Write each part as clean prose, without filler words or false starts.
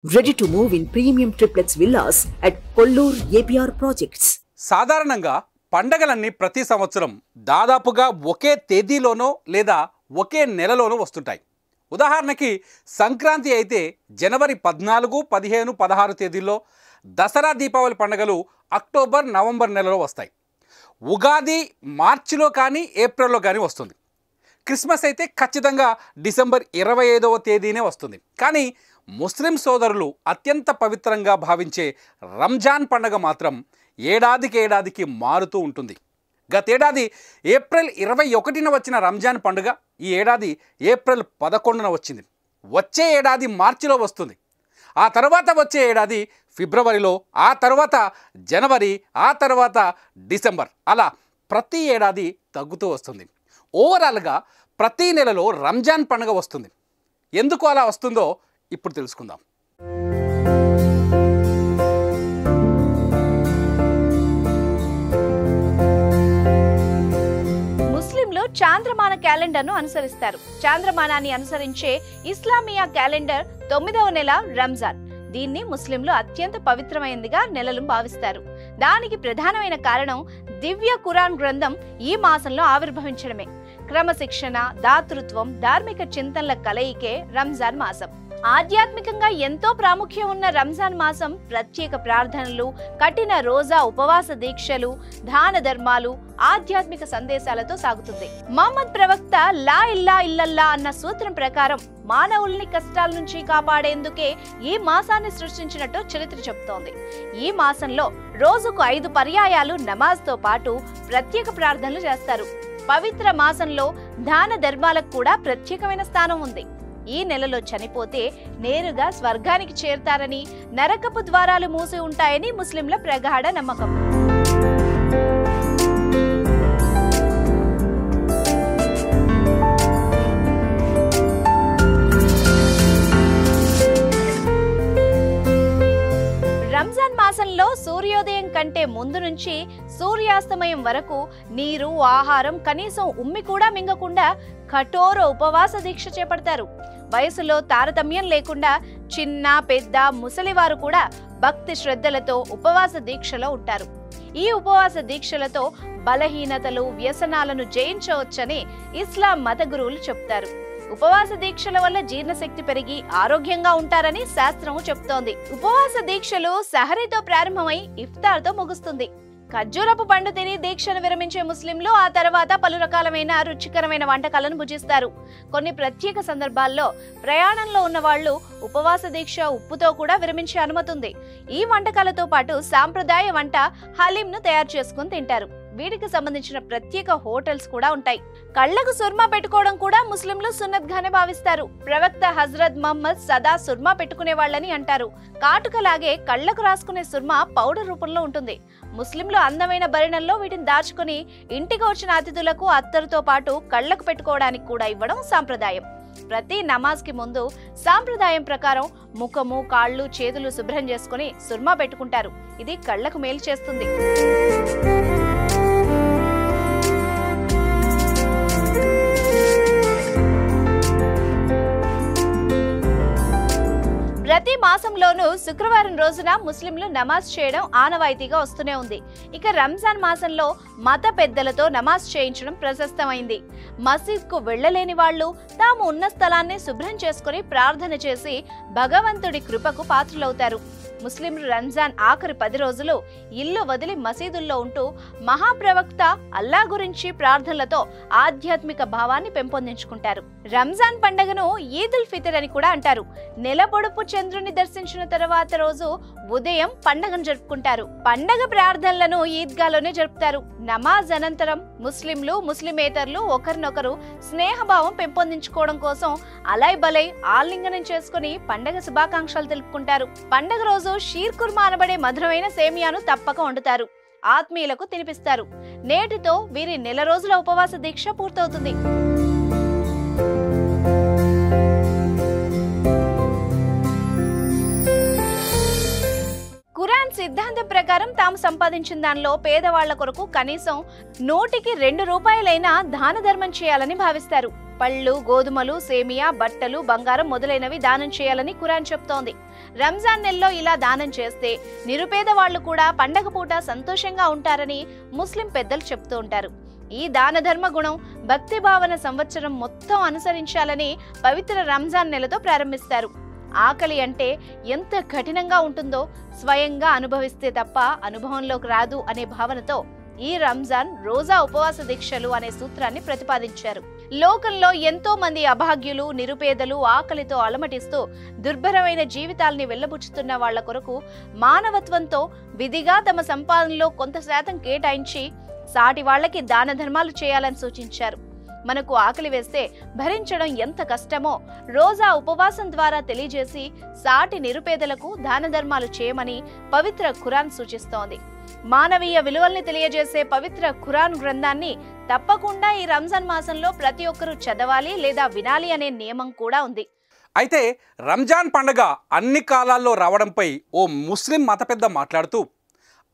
Ready to move in premium triplex villas at Kollur APR Projects. సాధారణంగా పండగలన్నీ ప్రతి సంవత్సరం దాదాపుగా ఒకే తేదీలోనో లేదా ఒకే నెలలోనో వస్తుంటాయి. ఉదాహరణకి సంక్రాంతి అయితే జనవరి 14, 15, 16 తేదీల్లో, దసరా దీపావళి పండుగలు అక్టోబర్, నవంబర్ నెలలో వస్తాయి. ఉగాది మార్చిలో కానీ ఏప్రిల్లో కానీ వస్తుంది. క్రిస్మస్ అయితే ఖచ్చితంగా డిసెంబర్ 25వ తేదీనే వస్తుంది. కానీ ముస్లిం సోదరులు అత్యంత పవిత్రంగా భావించే రంజాన్ పండుగ మాత్రం ఏడాదికి మారుతూ ఉంటుంది. గతేడాది ఏప్రిల్ 21న వచ్చిన రంజాన్ పండుగ ఈ ఏడాది ఏప్రిల్ 11న వచ్చింది. వచ్చే ఏడాది మార్చిలో వస్తుంది. ఆ తర్వాత వచ్చే ఏడాది ఫిబ్రవరిలో, ఆ తర్వాత జనవరి, ఆ తర్వాత డిసెంబర్, అలా ప్రతి ఏడాది తగ్గుతూ వస్తుంది. ఓవరాల్గా ప్రతి నెలలో రంజాన్ పండుగ వస్తుంది. ఎందుకు అలా వస్తుందో ఇప్పుడు తెలుసుకుందాం. ముస్లింలు చాంద్రమాన క్యాలెండర్ను అనుసరిస్తారు. చాంద్రమానాన్ని అనుసరించే ఇస్లామియా క్యాలెండర్ 9వ నెల రంజాన్. దీన్ని ముస్లింలు అత్యంత పవిత్రమైనదిగా నెలలు భావిస్తారు. దానికి ప్రధానమైన కారణం దివ్య ఖురాన్ గ్రంథం ఈ మాసంలో ఆవిర్భవించడమే. క్రమశిక్షణ, దాతృత్వం, ధార్మిక చింతనల కలయికే రంజాన్ మాసం. ఆధ్యాత్మికంగా ఎంతో ప్రాముఖ్యం ఉన్న రంజాన్ మాసం ప్రత్యేక ప్రార్థనలు, కఠిన రోజా ఉపవాస దీక్షలు, దాన ధర్మాలు, ఆధ్యాత్మిక సందేశాలతో సాగుతుంది. మహమ్మద్ ప్రవక్త లా ఇల్లా ఇల్లల్లా అన్న సూత్రం ప్రకారం మానవుల్ని కష్టాల నుంచి కాపాడేందుకే ఈ మాసాన్ని సృష్టించినట్టు చరిత్ర చెబుతోంది. ఈ మాసంలో రోజుకు 5 పర్యాయాలు నమాజ్తో పాటు ప్రత్యేక ప్రార్థనలు చేస్తారు. పవిత్ర మాసంలో దాన ధర్మాలకు కూడా ప్రత్యేకమైన స్థానం ఉంది. ఈ నెలలో చనిపోతే నేరుగా స్వర్గానికి చేరతారని, నరకపు ద్వారాలు మూసి ఉంటాయని ముస్లింల ప్రగాఢ నమ్మకం. రంజాన్ మాసంలో సూర్యోదయం కంటే ముందు నుంచి సూర్యాస్తమయం వరకు నీరు, ఆహారం కనీసం ఉమ్మి కూడా మింగకుండా కఠోర ఉపవాస దీక్ష చేపడతారు. వయసులో తారతమ్యం లేకుండా చిన్న, పెద్ద, ముసలివారు కూడా భక్తి శ్రద్ధలతో ఉపవాస దీక్షలో ఉంటారు. ఈ ఉపవాస దీక్షలతో బలహీనతలు, వ్యసనాలను జయించవచ్చని ఇస్లాం మత గురువులు చెప్తారు. ఉపవాస దీక్షల వల్ల జీర్ణశక్తి పెరిగి ఆరోగ్యంగా ఉంటారని శాస్త్రం చెప్తోంది. ఉపవాస దీక్షలు సహరీతో ప్రారంభమై ఇఫ్తార్తో ముగుస్తుంది. ఖర్జూరపు పండు తిని దీక్షను విరమించే ముస్లింలు ఆ తర్వాత పలు రకాలమైన రుచికరమైన వంటకాలను భుజిస్తారు. కొన్ని ప్రత్యేక సందర్భాల్లో ప్రయాణంలో ఉన్న వాళ్ళు ఉపవాస దీక్ష ఉప్పుతో కూడా విరమించే అనుమతి ఉంది. ఈ వంటకాలతో పాటు సాంప్రదాయ వంట హలీంను తయారు చేసుకుని తింటారు. వీటికి సంబంధించిన ప్రత్యేక హోటల్స్ కూడా ఉంటాయి. కళ్లకు సుర్మా పెట్టుకోవడం కూడా ముస్లింలు సున్నత్ గానే భావిస్తారు. ప్రవక్త హజరత్ మహమ్మద్ సదా సుర్మా పెట్టుకునే వాళ్ళని అంటారు. కాటుకలాగే కళ్లకు రాసుకునే సుర్మా పౌడర్ రూపంలో ఉంటుంది. ముస్లింలు అందమైన భరిణంలో వీటిని దాచుకుని ఇంటికి వచ్చిన అతిథులకు అత్తరుతో పాటు కళ్లకు పెట్టుకోవడానికి కూడా ఇవ్వడం సాంప్రదాయం. ప్రతి నమాజ్ కి ముందు సాంప్రదాయం ప్రకారం ముఖము, కాళ్ళు, చేతులు శుభ్రం చేసుకుని సుర్మా పెట్టుకుంటారు. ఇది కళ్లకు మేలు చేస్తుంది. ప్రతి మాసంలోనూ శుక్రవారం రోజున ముస్లింలు నమాజ్ చేయడం ఆనవాయితీగా వస్తూనే ఉంది. ఇక రంజాన్ మాసంలో మత పెద్దలతో నమాజ్ చేయించడం ప్రశస్తమైంది. మసీద్కు వెళ్లలేని వాళ్ళు తాము ఉన్న స్థలాన్ని శుభ్రం చేసుకుని ప్రార్థన చేసి భగవంతుడి కృపకు పాత్రులవుతారు. ముస్లింలు రంజాన్ ఆఖరి 10 రోజులు ఇల్లు వదిలి మసీదుల్లో ఉంటూ మహాప్రవక్త అల్లా గురించి ప్రార్థనలతో ఆధ్యాత్మిక భావాన్ని పెంపొందించుకుంటారు. రంజాన్ పండుగను ఈదుల్ ఫితర్ అని కూడా అంటారు. నెల పొడుపు చంద్రుని దర్శించిన తర్వాత రోజు ఉదయం పండుగను జరుపుకుంటారు. పండగ ప్రార్థనలను ఈద్గాలోనే జరుపుతారు. నమాజ్ అనంతరం ముస్లింలు, ముస్లిమేతరులు ఒకరినొకరు స్నేహభావం పెంపొందించుకోవడం కోసం అలై బలై ఆలింగనం చేసుకుని పండగ శుభాకాంక్షలు తెలుపుకుంటారు. పండగ రోజు షీర్ కుర్మా అనబడే మధురమైన సేమియాను తప్పక వండుతారు. ఆత్మీయులకు తినిపిస్తారు. నేటితో వీరి నెల రోజుల ఉపవాస దీక్ష పూర్తవుతుంది. ఖురాన్ సిద్ధాంతం ప్రకారం తాము సంపాదించిన దానిలో పేదవాళ్ల కొరకు కనీసం 100కి 2 రూపాయలైనా దాన ధర్మం చేయాలని భావిస్తారు. పళ్ళు, గోధుమలు, సేమియా, బట్టలు, బంగారం మొదలైనవి దానం చేయాలని ఖురాన్ చెప్తోంది. రంజాన్ నెలలో ఇలా దానం చేస్తే నిరుపేద వాళ్లు కూడా పండగ పూట సంతోషంగా ఉంటారని ముస్లిం పెద్దలు చెప్తూ ఉంటారు. ఈ దాన ధర్మ గుణం, భక్తి భావన సంవత్సరం మొత్తం అనుసరించాలని పవిత్ర రంజాన్ నెలతో ప్రారంభిస్తారు. ఆకలి అంటే ఎంత కఠినంగా ఉంటుందో స్వయంగా అనుభవిస్తే తప్ప అనుభవంలోకి రాదు అనే భావనతో ఈ రంజాన్ రోజా ఉపవాస దీక్షలు అనే సూత్రాన్ని ప్రతిపాదించారు. లోకంలో ఎంతో మంది అభాగ్యులు, నిరుపేదలు ఆకలితో అలమటిస్తూ దుర్భరమైన జీవితాల్ని వెళ్లబుచ్చుతున్న వాళ్ల కొరకు మానవత్వంతో విధిగా తమ సంపాదనలో కొంత శాతం కేటాయించి సాటి వాళ్లకి దాన ధర్మాలు చేయాలని సూచించారు. మనకు ఆకలి వేస్తే భరించడం ఎంత కష్టమో రోజా ఉపవాసం ద్వారా తెలియజేసి సాటి నిరుపేదలకు దాన ధర్మాలు చేయమని పవిత్ర ఖురాన్ సూచిస్తోంది. మానవీయ విలువల్ని తెలియజేసే పవిత్ర ఖురాన్ గ్రంథాన్ని తప్పకుండా ఈ రంజాన్ మాసంలో ప్రతి ఒక్కరూ చదవాలి లేదా వినాలి అనే నియమం కూడా ఉంది. అయితే రంజాన్ పండుగ అన్ని కాలాల్లో రావడంపై ఓ ముస్లిం మత పెద్ద మాట్లాడుతూ,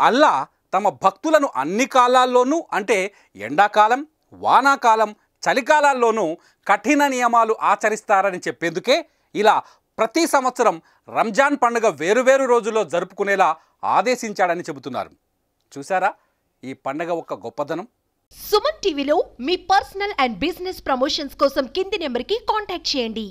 అల్లా తమ భక్తులను అన్ని కాలాల్లోనూ అంటే ఎండాకాలం, వానాకాలం, చలికాలాల్లోనూ కఠిన నియమాలు ఆచరిస్తారని చెప్పేందుకే ఇలా ప్రతి సంవత్సరం రంజాన్ పండుగ వేరువేరు రోజుల్లో జరుపుకునేలా ఆదేశించాడని చెబుతున్నారు. చూసారా ఈ పండుగ ఒక గొప్పదనం? సుమన్ టీవీలో మీ పర్సనల్ అండ్ బిజినెస్ ప్రమోషన్స్ కోసం కింది నెంబర్కి కాంటాక్ట్ చేయండి.